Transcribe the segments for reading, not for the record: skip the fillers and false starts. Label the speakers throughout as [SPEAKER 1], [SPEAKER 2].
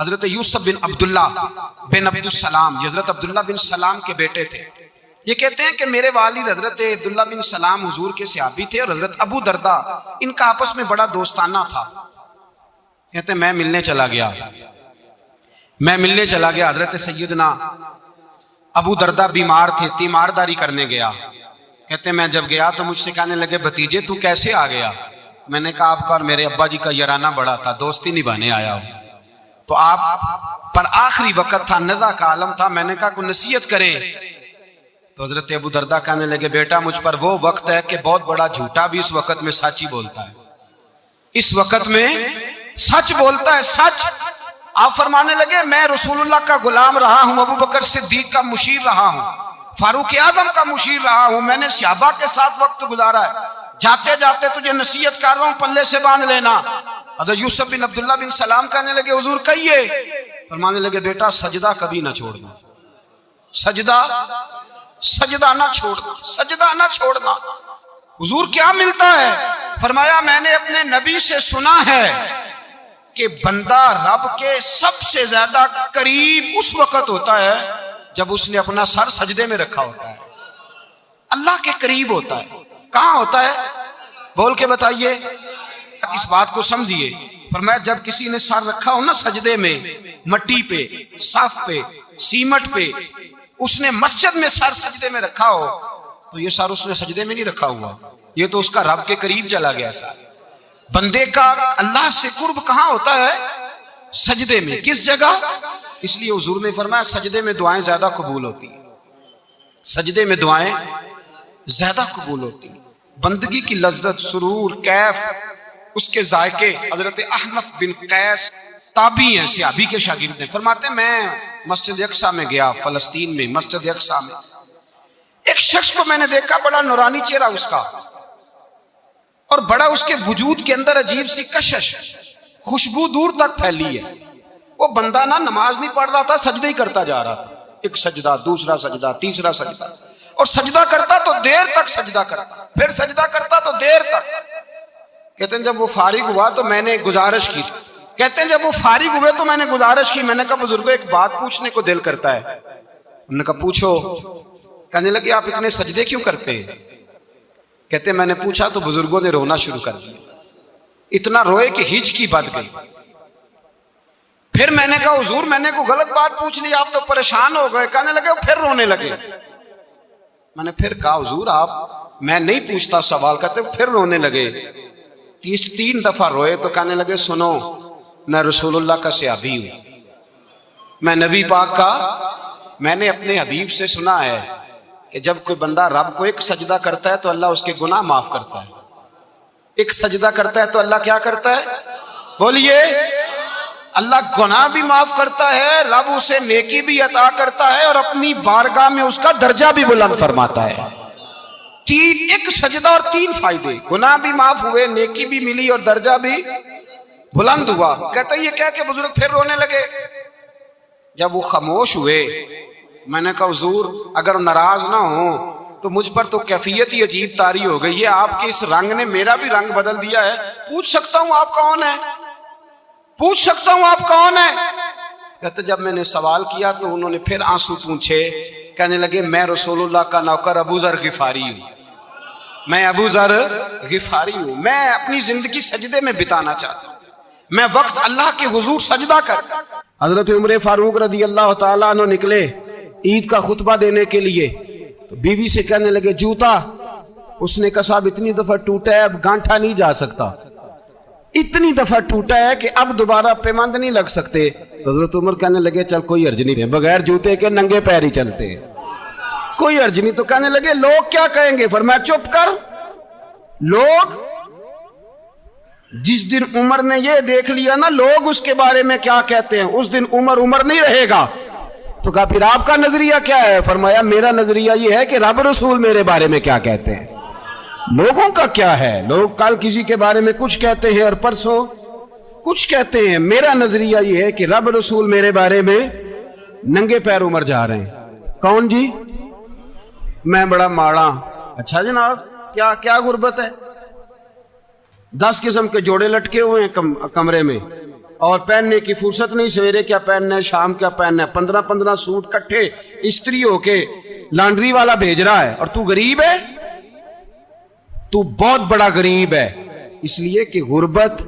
[SPEAKER 1] حضرت یوسف بن عبداللہ بن عبدالسلام، یہ حضرت عبداللہ بن سلام کے بیٹے تھے. یہ کہتے ہیں کہ میرے والد حضرت عبداللہ بن سلام حضور کے صحابی تھے، اور حضرت ابو دردہ ان کا آپس میں بڑا دوستانہ تھا. کہتے ہیں میں ملنے چلا گیا. حضرت سیدنا ابو دردہ بیمار تھے، تیمارداری کرنے گیا. کہتے ہیں میں جب گیا تو مجھ سے کہنے لگے بھتیجے تو کیسے آ گیا؟ میں نے کہا آپ کا اور میرے ابا جی کا یارانہ بڑا تھا، دوستی نبھانے آیا ہوں. تو آپ پر آخری وقت تھا، نزع کا عالم تھا. میں نے کہا کوئی نصیحت کرے. تو حضرت ابو دردہ کہنے لگے بیٹا مجھ پر وہ وقت ہے کہ بہت بڑا جھوٹا بھی اس وقت میں سچ ہی بولتا ہے. اس وقت میں سچ بولتا ہے، سچ. آپ فرمانے لگے میں رسول اللہ کا غلام رہا ہوں، ابو بکر صدیق کا مشیر رہا ہوں، فاروق اعظم کا مشیر رہا ہوں، میں نے صحابہ کے ساتھ وقت گزارا ہے. جاتے جاتے تجھے نصیحت کر رہا ہوں، پلے سے باندھ لینا. حضرت یوسف بن عبداللہ بن سلام کہنے لگے حضور کہیے. فرمانے لگے بیٹا سجدہ کبھی نہ چھوڑنا، سجدہ نہ چھوڑنا. حضور کیا ملتا ہے؟ فرمایا میں نے اپنے نبی سے سنا ہے کہ بندہ رب کے سب سے زیادہ قریب اس وقت ہوتا ہے جب اس نے اپنا سر سجدے میں رکھا ہوتا ہے. اللہ کے قریب ہوتا ہے. کہاں ہوتا ہے؟ بول کے بتائیے. اس بات کو سمجھیے. فرمایا جب کسی نے سر رکھا ہو نا سجدے میں، مٹی پہ، صاف پہ، سیمٹ پہ، اس نے مسجد میں سر سجدے میں رکھا ہو تو یہ سر اس نے سجدے میں نہیں رکھا ہوا، یہ تو اس کا رب کے قریب چلا گیا سر. بندے کا اللہ سے قرب کہاں ہوتا ہے؟ سجدے میں. کس جگہ؟ اس لیے حضور نے فرمایا سجدے میں دعائیں زیادہ قبول ہوتی ہیں. سجدے میں دعائیں زیادہ قبول ہوتی ہیں. بندگی کی لذت، سرور، کیف، اس کے ذائقے. حضرت احنف بن قیس تابعی ہیں، صحابی کے شاگرد ہیں. فرماتے ہیں میں مسجد اقصی میں گیا، فلسطین میں مسجد اقصی میں. ایک شخص کو میں نے دیکھا، بڑا نورانی چہرہ اس کا، اور بڑا اس کے وجود کے اندر عجیب سی کشش، خوشبو دور تک پھیلی ہے. وہ بندہ نہ نماز نہیں پڑھ رہا تھا، سجدے ہی کرتا جا رہا تھا. ایک سجدہ، دوسرا سجدہ، تیسرا سجدہ، اور سجدہ کرتا تو دیر تک سجدہ کرتا، پھر سجدہ کرتا تو دیر تک. کہتے ہیں جب وہ فارغ ہوا تو میں نے گزارش کی. کہتے ہیں جب وہ فارغ ہوئے تو میں نے گزارش کی. میں نے کہا بزرگو ایک بات پوچھنے کو دل کرتا ہے. انہوں نے کہا پوچھو. کہنے لگے آپ اتنے سجدے کیوں کرتے ہیں؟ کہتے ہیں میں نے پوچھا تو بزرگوں نے رونا شروع کر دیا. اتنا روئے کہ ہچکی بد گئی. پھر میں نے کہا حضور میں نے کوئی غلط بات پوچھ لی، آپ تو پریشان ہو گئے. کہنے لگے پھر رونے لگے. میں نے پھر کہا حضور آپ، میں نہیں پوچھتا سوال. کہتے پھر رونے لگے. 3 دفعہ روئے تو کہنے لگے سنو میں رسول اللہ کا صحابی ہوں، میں نبی پاک کا. میں نے اپنے حبیب سے سنا ہے کہ جب کوئی بندہ رب کو ایک سجدہ کرتا ہے تو اللہ اس کے گناہ معاف کرتا ہے. ایک سجدہ کرتا ہے تو اللہ کیا کرتا ہے؟ بولیے. اللہ گناہ بھی معاف کرتا ہے، رب اسے نیکی بھی عطا کرتا ہے، اور اپنی بارگاہ میں اس کا درجہ بھی بلند فرماتا ہے. ایک سجدہ اور 3 فائدے، گناہ بھی معاف ہوئے، نیکی بھی ملی، اور درجہ بھی بلند ہوا. کہتا ہے یہ کہہ کے بزرگ پھر رونے لگے. جب وہ خاموش ہوئے میں نے کہا حضور اگر ناراض نہ ہو تو مجھ پر تو کیفیت ہی عجیب طاری ہو گئی ہے، آپ کے اس رنگ نے میرا بھی رنگ بدل دیا ہے. پوچھ سکتا ہوں آپ کون ہیں؟ پوچھ سکتا ہوں آپ کون ہیں؟ کہتے جب میں نے سوال کیا تو انہوں نے پھر آنسو پونچھے. کہنے لگے میں رسول اللہ کا نوکر ابو ذر غفاری ہوں، میں ابو ذر غفاری ہوں. میں اپنی زندگی سجدے میں بتانا چاہتا ہوں، میں وقت اللہ کے حضور سجدہ کر. حضرت عمر فاروق رضی اللہ تعالیٰ عنہ نکلے عید کا خطبہ دینے کے لیے تو بیوی سے کہنے لگے جوتا. اس نے کہا صاحب اتنی دفعہ ٹوٹا ہے اب گانٹھا نہیں جا سکتا، اتنی دفعہ ٹوٹا ہے کہ اب دوبارہ پیمند نہیں لگ سکتے. تو حضرت عمر کہنے لگے چل کوئی حرج نہیں، بغیر جوتے کے ننگے پیر ہی چلتے ہیں، کوئی حرج نہیں. تو کہنے لگے لوگ کیا کہیں گے؟ فرمایا چپ کر. لوگ جس دن عمر نے یہ دیکھ لیا نا لوگ اس کے بارے میں کیا کہتے ہیں، اس دن عمر نہیں رہے گا. تو کہا پھر آپ کا نظریہ کیا ہے؟ فرمایا میرا نظریہ یہ ہے کہ رب رسول میرے بارے میں کیا کہتے ہیں، لوگوں کا کیا ہے. لوگ کل کسی کے بارے میں کچھ کہتے ہیں اور پرسوں کچھ کہتے ہیں. میرا نظریہ یہ ہے کہ رب رسول میرے بارے میں ننگے پیر عمر جا رہے ہیں. کون جی؟ میں بڑا ماڑا. اچھا جناب کیا غربت ہے؟ 10 قسم کے جوڑے لٹکے ہوئے ہیں کمرے میں، اور پہننے کی فرصت نہیں، سویرے کیا پہننا ہے، شام کیا پہننا ہے، 15 سوٹ کٹھے استری ہو کے لانڈری والا بھیج رہا ہے، اور تو غریب ہے، تو بہت بڑا غریب ہے۔ اس لیے کہ غربت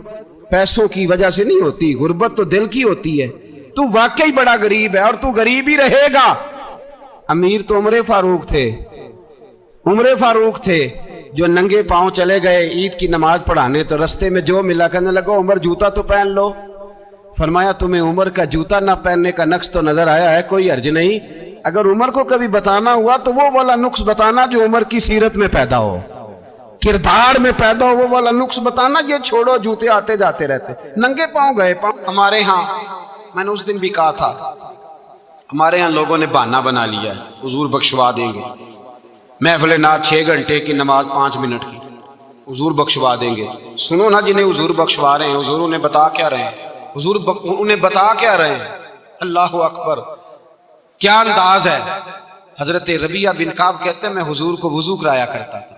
[SPEAKER 1] پیسوں کی وجہ سے نہیں ہوتی، غربت تو دل کی ہوتی ہے۔ تو واقعی بڑا غریب ہے اور تو غریب ہی رہے گا۔ امیر تو عمر فاروق تھے، عمر فاروق تھے جو ننگے پاؤں چلے گئے عید کی نماز پڑھانے، تو رستے میں جو ملا کہنے لگا عمر جوتا تو پہن لو۔ فرمایا تمہیں عمر کا جوتا نہ پہننے کا نقص تو نظر آیا ہے، کوئی حرج نہیں، اگر عمر کو کبھی بتانا ہوا تو وہ والا نقص بتانا جو عمر کی سیرت میں پیدا ہو، کردار میں پیدا ہو، وہ والا نقص بتانا، یہ چھوڑو جوتے آتے جاتے رہتے۔ ننگے پاؤں گئے پاؤں۔ ہمارے ہاں میں نے اس دن بھی کہا تھا، ہمارے ہاں لوگوں نے بہانہ بنا لیا ہے حضور بخشوا دیں گے، محفل نعت 6 گھنٹے کی، نماز 5 منٹ کی، حضور بخشوا دیں گے۔ سنو نا، جنہیں حضور بخشوا رہے ہیں حضور انہیں بتا کیا رہے ہیں، حضور انہیں بتا کیا رہے ہیں؟ اللہ اکبر، کیا انداز ہے۔ حضرت ربیعہ بن کعب کہتے ہیں میں حضور کو وضو کرایا کرتا تھا،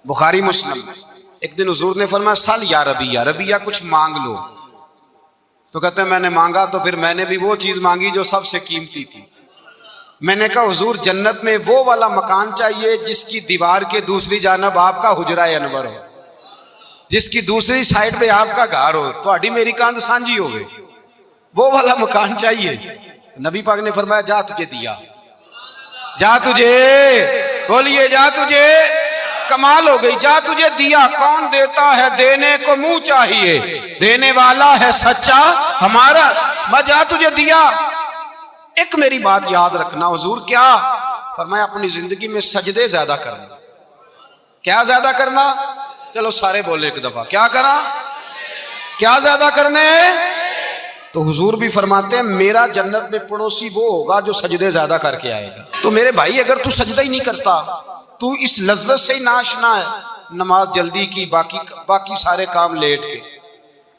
[SPEAKER 1] بخاری مسلم۔ ایک دن حضور نے فرمایا سل یا ربیعہ، ربیعہ کچھ مانگ لو، تو کہتے ہیں میں نے مانگا تو پھر میں نے بھی وہ چیز مانگی جو سب سے قیمتی تھی۔ میں نے کہا حضور جنت میں وہ والا مکان چاہیے جس کی دیوار کے دوسری جانب آپ کا حجرہ انور ہو، جس کی دوسری سائڈ پہ آپ کا گھر ہو، تو اڈی میری کاند سانجی ہو گئی، وہ والا مکان چاہیے۔ نبی پاک نے فرمایا جا تجھے دیا، جا تجھے، بولیے جا تجھے، کمال ہو گئی، جا تجھے دیا۔ کون دیتا ہے؟ دینے کو منہ چاہیے، دینے والا ہے سچا ہمارا، میں جا تجھے دیا۔ ایک میری بات یاد رکھنا، حضور کیا فرمایا؟ اپنی زندگی میں سجدے زیادہ کرنا۔ کیا زیادہ کرنا؟ چلو سارے بولے ایک دفعہ، کیا کرا؟ کیا زیادہ کرنے؟ تو حضور بھی فرماتے ہیں میرا جنت میں پڑوسی وہ ہوگا جو سجدے زیادہ کر کے آئے گا۔ تو میرے بھائی اگر تو سجدہ ہی نہیں کرتا، تو اس لذت سے ہی ناشنا ہے، نماز جلدی کی، باقی سارے کام لیٹ کے،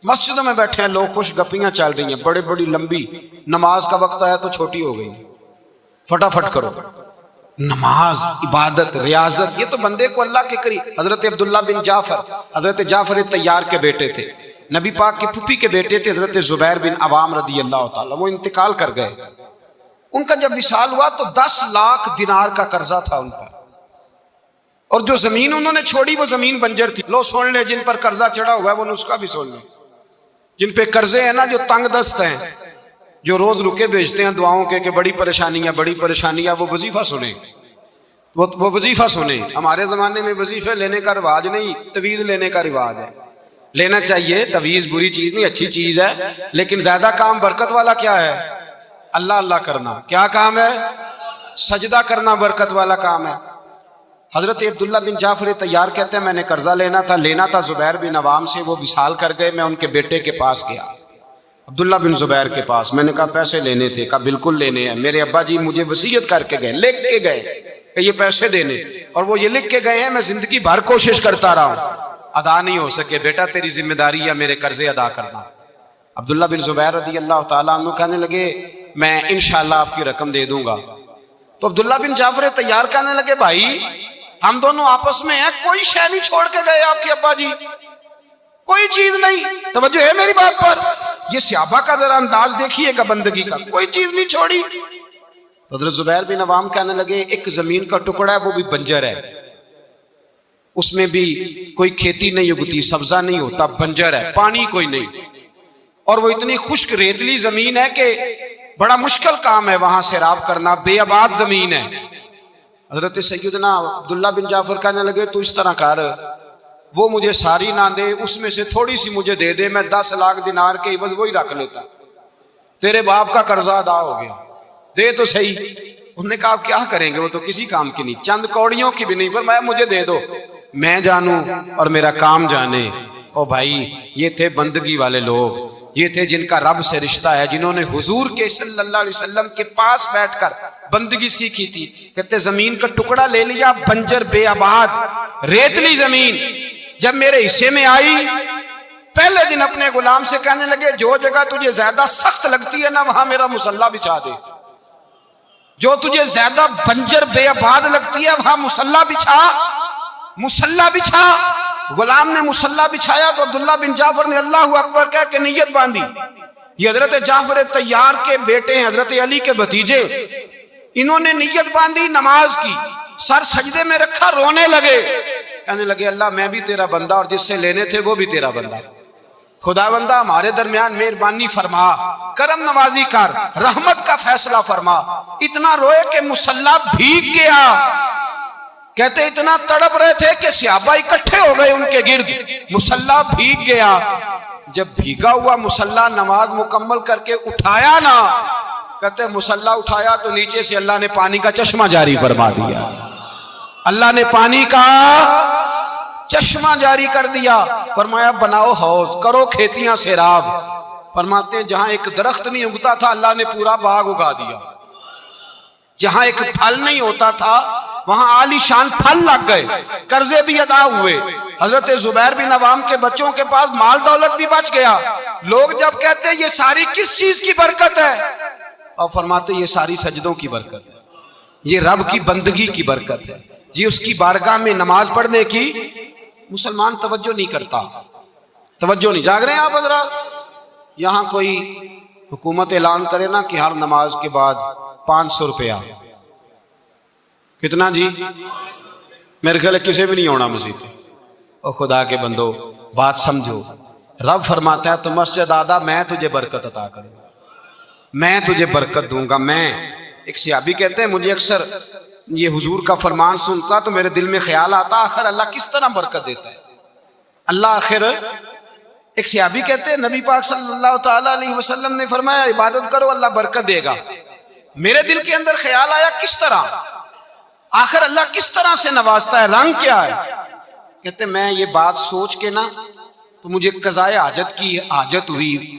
[SPEAKER 1] مسجدوں میں بیٹھے ہیں لوگ، خوش گپیاں چل رہی ہیں، بڑے بڑی لمبی، نماز کا وقت آیا تو چھوٹی ہو گئی، فٹافٹ کرو۔ نماز، عبادت، ریاضت، یہ تو بندے کو اللہ کے قریب۔ حضرت عبداللہ بن جعفر، حضرت جعفر طیار کے بیٹے تھے، نبی پاک کی پھوپھی کے بیٹے تھے حضرت زبیر بن عوام رضی اللہ تعالیٰ، وہ انتقال کر گئے۔ ان کا جب وصال ہوا تو 10 لاکھ دینار کا قرضہ تھا ان پر، اور جو زمین انہوں نے چھوڑی وہ زمین بنجر تھی۔ لو سن لے، جن پر قرضہ چڑھا ہوا ہے وہ نسخہ بھی سن لے، جن پہ قرضے ہیں نا، جو تنگ دست ہیں، جو روز رکے بھیجتے ہیں دعاؤں کے کہ بڑی پریشانیاں بڑی پریشانیاں، وہ وظیفہ سنیں، وہ وظیفہ سنیں۔ ہمارے زمانے میں وظیفے لینے کا رواج نہیں، تویز لینے کا رواج ہے۔ لینا چاہیے، تویز بری چیز نہیں، اچھی چیز ہے، لیکن زیادہ کام برکت والا کیا ہے؟ اللہ اللہ کرنا۔ کیا کام ہے؟ سجدہ کرنا برکت والا کام ہے۔ حضرت عبداللہ بن جعفر طیار کہتے ہیں میں نے قرضہ لینا تھا زبیر بن عوام سے، وہ وصال کر گئے، میں ان کے بیٹے کے پاس گیا، عبداللہ بن زبیر کے پاس۔ میں نے کہا پیسے لینے تھے، کہا بالکل لینے ہیں، میرے ابا جی مجھے وصیت کر کے گئے، لکھ کے گئے کہ یہ پیسے دینے، اور وہ یہ لکھ کے گئے ہیں، میں زندگی بھر کوشش کرتا رہا ہوں، ادا نہیں ہو سکے، بیٹا تیری ذمہ داری ہے میرے قرضے ادا کرنا۔ عبداللہ بن زبیر رضی اللہ تعالیٰ عنہ کہنے لگے میں انشاءاللہ آپ کی رقم دے دوں گا۔ تو عبداللہ بن جعفر طیار کہنے لگے بھائی ہم دونوں آپس میں ہیں، کوئی شے نہیں چھوڑ کے گئے آپ کے ابا جی، کوئی چیز نہیں، توجہ ہے میری بات پر؟ یہ صحابہ کا ذرا انداز دیکھیے گا بندگی کا، کوئی چیز نہیں چھوڑی۔ حضرت زبیر بن عوام کہنے لگے ایک زمین کا ٹکڑا ہے وہ بھی بنجر ہے، اس میں بھی کوئی کھیتی نہیں اگتی، سبزہ نہیں ہوتا، بنجر ہے، پانی کوئی نہیں، اور وہ اتنی خشک ریتلی زمین ہے کہ بڑا مشکل کام ہے وہاں سیراب کرنا، بے آباد زمین ہے۔ حضرت سیدنا عبداللہ بن جعفر کہنے لگے تو اس طرح کر، وہ مجھے ساری نہ دے، اس میں سے تھوڑی سی مجھے دے دے، میں 10 لاکھ دینار کے عوض وہی رکھ لیتا، تیرے باپ کا قرضہ ادا ہو گیا، دے تو صحیح۔ انہوں نے کہا کیا کریں گے، وہ تو کسی کام کی نہیں، چند کوڑیوں کی بھی نہیں، پر مجھے دے دو، میں جانوں اور میرا کام جانے۔ او بھائی یہ تھے بندگی والے لوگ، یہ تھے جن کا رب سے رشتہ ہے، جنہوں نے حضور کے صلی اللہ علیہ وسلم کے پاس بیٹھ کر بندگی سیکھی تھی۔ کہتے زمین کا ٹکڑا لے لیا، بنجر بے آباد ریتلی زمین، جب میرے حصے میں آئی پہلے دن اپنے غلام سے کہنے لگے جو جگہ تجھے زیادہ سخت لگتی ہے نا وہاں میرا مصلی بچھا دے، جو تجھے زیادہ بنجر بے آباد لگتی ہے وہاں مصلی بچھا، مصلی بچھا۔ غلام نے مصلی بچھایا تو عبداللہ بن جعفر نے اللہ اکبر کہہ کے نیت باندھی، یہ حضرت جعفر طیار کے بیٹے ہیں، حضرت علی کے بھتیجے. انہوں نے نیت باندھی نماز کی، سر سجدے میں رکھا، رونے لگے، کہنے لگے اللہ میں بھی تیرا بندہ اور جس سے لینے تھے وہ بھی تیرا بندہ، خدا بندہ ہمارے درمیان مہربانی فرما، کرم نوازی کر، رحمت کا فیصلہ فرما. اتنا روئے کہ مصلی بھیگ گیا. کہتے اتنا تڑپ رہے تھے کہ صحابہ اکٹھے ہو گئے ان کے گرد، مصلی بھیگ گیا. جب بھیگا ہوا مصلی نماز مکمل کر کے اٹھایا نا، کہتے مصلی اٹھایا تو نیچے سے اللہ نے پانی کا چشمہ جاری فرما دیا. اللہ نے پانی کا چشمہ جاری کر دیا. فرمایا بناؤ حوض، کرو کھیتیاں سیراب. فرماتے ہیں جہاں ایک درخت نہیں اگتا تھا اللہ نے پورا باغ اگا دیا. جہاں ایک پھل نہیں ہوتا تھا وہاں عالی شان پھل لگ گئے، قرضے بھی ادا ہوئے. حضرت زبیر بن عوام کے بچوں کے پاس مال دولت بھی بچ گیا. لوگ جب کہتے ہیں یہ ساری کس چیز کی برکت ہے، اور فرماتے یہ ساری سجدوں کی برکت ہے، یہ رب کی بندگی کی برکت ہے، یہ اس کی بارگاہ میں نماز پڑھنے کی. مسلمان توجہ نہیں کرتا، توجہ نہیں. جاگ رہے ہیں آپ حضرات؟ یہاں کوئی حکومت اعلان کرے نا کہ ہر نماز کے بعد 500 روپیہ، کتنا جی؟ میرے خیال کسی بھی نہیں ہونا مسجد. اور خدا کے بندو بات سمجھو، رب فرماتا ہے تو مسجد آدھا میں تجھے برکت عطا کروں گا، میں تجھے برکت دوں گا. میں ایک صحابی کہتے ہیں مجھے اکثر یہ حضور کا فرمان سنتا تو میرے دل میں خیال آتا آخر اللہ کس طرح برکت دیتا ہے اللہ آخر. ایک صحابی کہتے ہیں نبی پاک صلی اللہ تعالیٰ علیہ وسلم نے فرمایا عبادت کرو اللہ برکت دے گا. میرے دل کے اندر خیال آیا کس طرح، آخر اللہ کس طرح سے نوازتا ہے، رنگ کیا ہے. کہتے میں یہ بات سوچ کے نا تو مجھے قضائے حاجت کی حاجت ہوئی.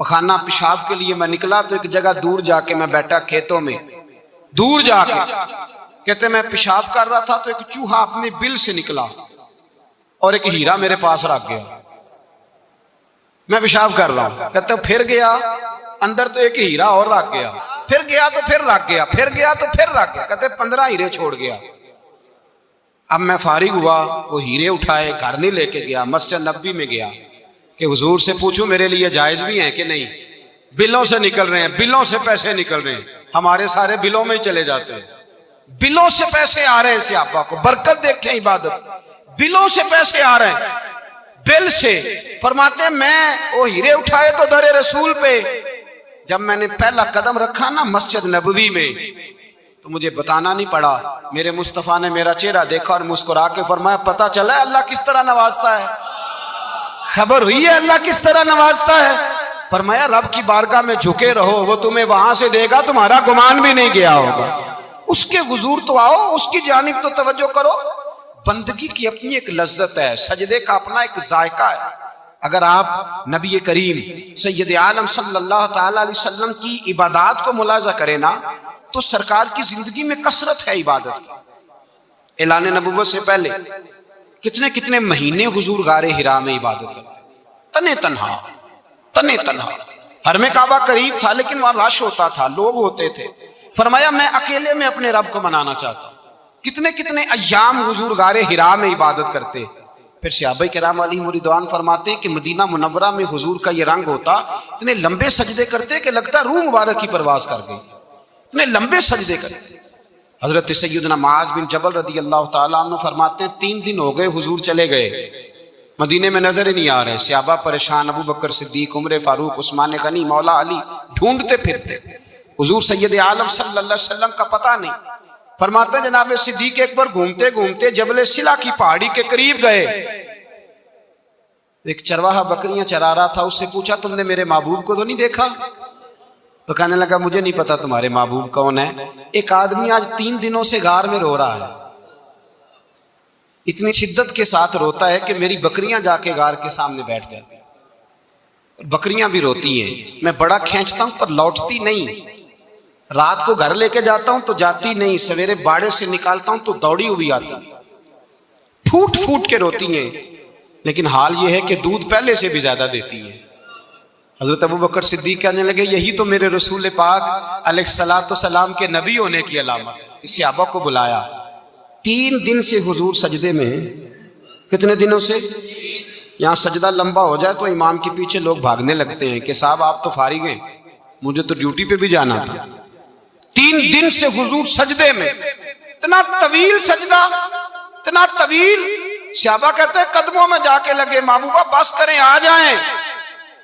[SPEAKER 1] پخانہ پیشاب کے لیے میں نکلا تو ایک جگہ دور جا کے میں بیٹھا کھیتوں میں، دور جا کے. کہتے میں پیشاب کر رہا تھا تو ایک چوہا اپنے بل سے نکلا اور ایک ہیرا میرے پاس رکھ گیا. میں پیشاب کر رہا ہوں، کہتے پھر گیا اندر تو ایک ہیرا اور رکھ گیا، پھر گیا تو پھر رکھ گیا، پھر گیا تو پھر رکھ گیا. کہتے 15 ہیرے چھوڑ گیا. اب میں فارغ ہوا، وہ ہیرے اٹھائے گھر نہیں لے کے گیا، مسجد نبوی میں گیا کہ حضور سے پوچھوں میرے لیے جائز بھی ہیں کہ نہیں. بلوں سے نکل رہے ہیں، بلوں سے پیسے نکل رہے ہیں، ہمارے سارے بلوں میں ہی چلے جاتے ہیں. بلوں سے پیسے آ رہے ہیں صحابہ کو، برکت دیکھیں عبادت، بلوں سے پیسے آ رہے ہیں، بل سے. فرماتے ہیں میں وہ ہیرے اٹھائے تو در رسول پہ. جب میں نے پہلا قدم رکھا نا مسجد نبوی میں تو مجھے بتانا نہیں پڑا، میرے مصطفیٰ نے میرا چہرہ دیکھا اور مسکرا کے فرمایا پتہ چلا ہے اللہ کس طرح نوازتا ہے، خبر ہوئی ہے اللہ کس طرح نوازتا ہے. فرمایا رب کی بارگاہ میں جھکے رہو، وہ تمہیں وہاں سے دے گا تمہارا گمان بھی نہیں گیا ہوگا. اس کے حضور تو آؤ، اس کی جانب تو توجہ کرو. بندگی کی اپنی ایک لذت ہے، سجدے کا اپنا ایک ذائقہ ہے. اگر آپ نبی کریم سید عالم صلی اللہ تعالی علیہ وسلم کی عبادات کو ملاحظہ کریں نا تو سرکار کی زندگی میں کثرت ہے عبادت کی. اعلان نبوت سے پہلے کتنے کتنے مہینے حضور غار حرا میں عبادت کرتے، تنے تنہا. حرم کعبہ قریب تھا لیکن وہاں رش ہوتا تھا، لوگ ہوتے تھے. فرمایا میں اکیلے میں اپنے رب کو منانا چاہتا ہوں. کتنے کتنے ایام حضور غار حرا میں عبادت کرتے. پھر صحابہ کرام علیہم رضوان فرماتے ہیں کہ مدینہ منورہ میں حضور کا یہ رنگ ہوتا، اتنے لمبے سجدے کرتے کہ لگتا روح مبارک کی پرواز کر گئی، اتنے لمبے سجدے کرتے. حضرت سیدنا معاذ بن جبل رضی اللہ تعالیٰ عنہ فرماتے ہیں 3 دن ہو گئے حضور چلے گئے، مدینے میں نظر ہی نہیں آ رہے. صحابہ پریشان، ابو بکر صدیق، عمر فاروق، عثمان غنی، مولا علی ڈھونڈتے پھرتے. حضور سید عالم صلی اللہ علیہ وسلم کا پتہ نہیں. فرماتے ہیں جناب صدیق ایک بار گھومتے گھومتے جبل سلا کی پہاڑی کے قریب گئے. ایک چرواہا بکریاں چرا رہا تھا، اس سے پوچھا تم نے میرے محبوب کو تو نہیں دیکھا؟ تو کہنے لگا مجھے نہیں پتا تمہارے محبوب کون ہے. ایک آدمی آج 3 دنوں سے غار میں رو رہا ہے، اتنی شدت کے ساتھ روتا ہے کہ میری بکریاں جا کے غار کے سامنے بیٹھ جاتی ہیں. بکریاں بھی روتی ہیں، میں بڑا کھینچتا ہوں پر لوٹتی نہیں. رات کو گھر لے کے جاتا ہوں تو جاتی نہیں، سویرے باڑے سے نکالتا ہوں تو دوڑی ہوئی آتی، پھوٹ پھوٹ کے روتی ہیں. لیکن حال یہ ہے کہ دودھ پہلے سے بھی زیادہ دیتی ہیں. حضرت ابو بکر صدیق کہنے لگے یہی تو میرے رسول پاک علیہ الصلوۃ والسلام کے نبی ہونے کی علامت. اس صحابہ کو بلایا. 3 دن سے حضور سجدے میں ہیں. کتنے دنوں سے؟ یہاں سجدہ لمبا ہو جائے تو امام کے پیچھے لوگ بھاگنے لگتے ہیں کہ صاحب آپ تو فارغ ہیں، مجھے تو ڈیوٹی پہ بھی جانا تھا۔ 3 دن سے حضور سجدے میں، اتنا طویل سجدہ، اتنا طویل، صحابہ کہتے ہیں قدموں میں جا کے لگے، محبوبہ بس کریں آ جائیں۔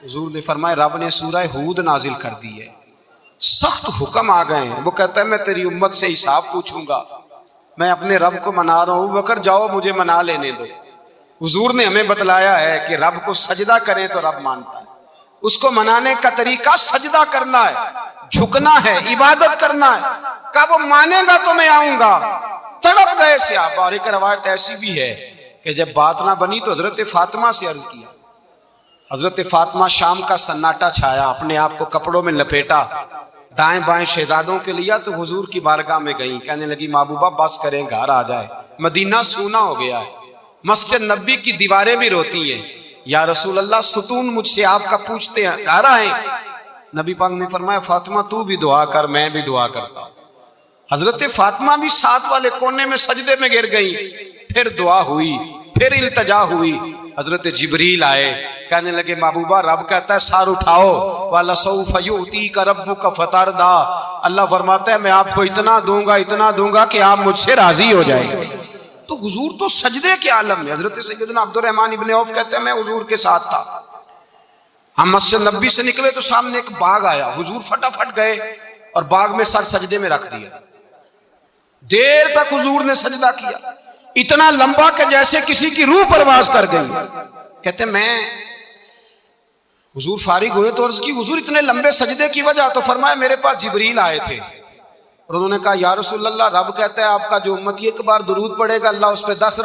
[SPEAKER 1] حضور نے فرمایا رب نے سورہ ہود نازل کر دی ہے، سخت حکم آ گئے ہیں۔ وہ کہتا ہے میں تیری امت سے حساب پوچھوں گا، میں اپنے رب کو منا رہا ہوں، بکر جاؤ مجھے منا لینے دو۔ حضور نے ہمیں بتلایا ہے کہ رب کو سجدہ کریں تو رب مانتا ہے، اس کو منانے کا طریقہ سجدہ کرنا ہے، جھکنا ہے، عبادت کرنا ہے۔ کہا وہ مانے گا تو میں آؤں گا۔ تڑپ گئے صحابہ۔ اور ایک روایت ایسی بھی ہے کہ جب بات نہ بنی تو حضرت فاطمہ سے عرض کیا۔ حضرت فاطمہ شام کا سناٹا چھایا، اپنے آپ کو کپڑوں میں لپیٹا، دائیں بائیں شہزادوں کے لیا تو حضور کی بارگاہ میں گئیں، کہنے لگی محبوبہ بس کریں گھر آ جائے، مدینہ سونا ہو گیا ہے، مسجد نبی کی دیواریں بھی روتی ہیں، یا رسول اللہ ستون مجھ سے آپ کا پوچھتے ہیں گھر آئیں۔ نبی پاک نے فرمایا فاطمہ تو بھی دعا کر، میں بھی دعا کرتا ہوں۔ حضرت فاطمہ بھی ساتھ والے کونے میں سجدے میں گر گئی، پھر دعا ہوئی، پھر التجا ہوئی۔ حضرت جبریل آئے، کہنے لگے محبوبہ رب کہتا ہے سار اٹھاؤ، وَلَسَوْفَ يُؤْتِيكَ رَبُّكَ فَتَرْضَىٰ، اللہ فرماتا ہے میں آپ کو اتنا دوں گا کہ آپ مجھ سے راضی ہو جائیں گے۔ تو حضور تو سجدے کے عالم میں۔ حضرت سیدنا عبد الرحمن ابن عوف کہتے ہیں میں حضور کے ساتھ تھا، ہم مسجد نبی سے نکلے تو سامنے ایک باغ آیا، حضور فٹافٹ گئے اور باغ میں سر سجدے میں رکھ دیا۔ دیر تک حضور نے سجدہ کیا، اتنا لمبا کہ جیسے کسی کی روح پرواز کر گئی۔ کہتے میں حضور فارغ ہوئے تو عرض کی حضور اتنے لمبے سجدے کی وجہ؟ تو فرمایا میرے پاس جبریل آئے تھے اور انہوں نے کہا یا رسول اللہ رب کہتا ہے آپ کا جو امتی ایک بار درود پڑے گا اللہ اس پہ 10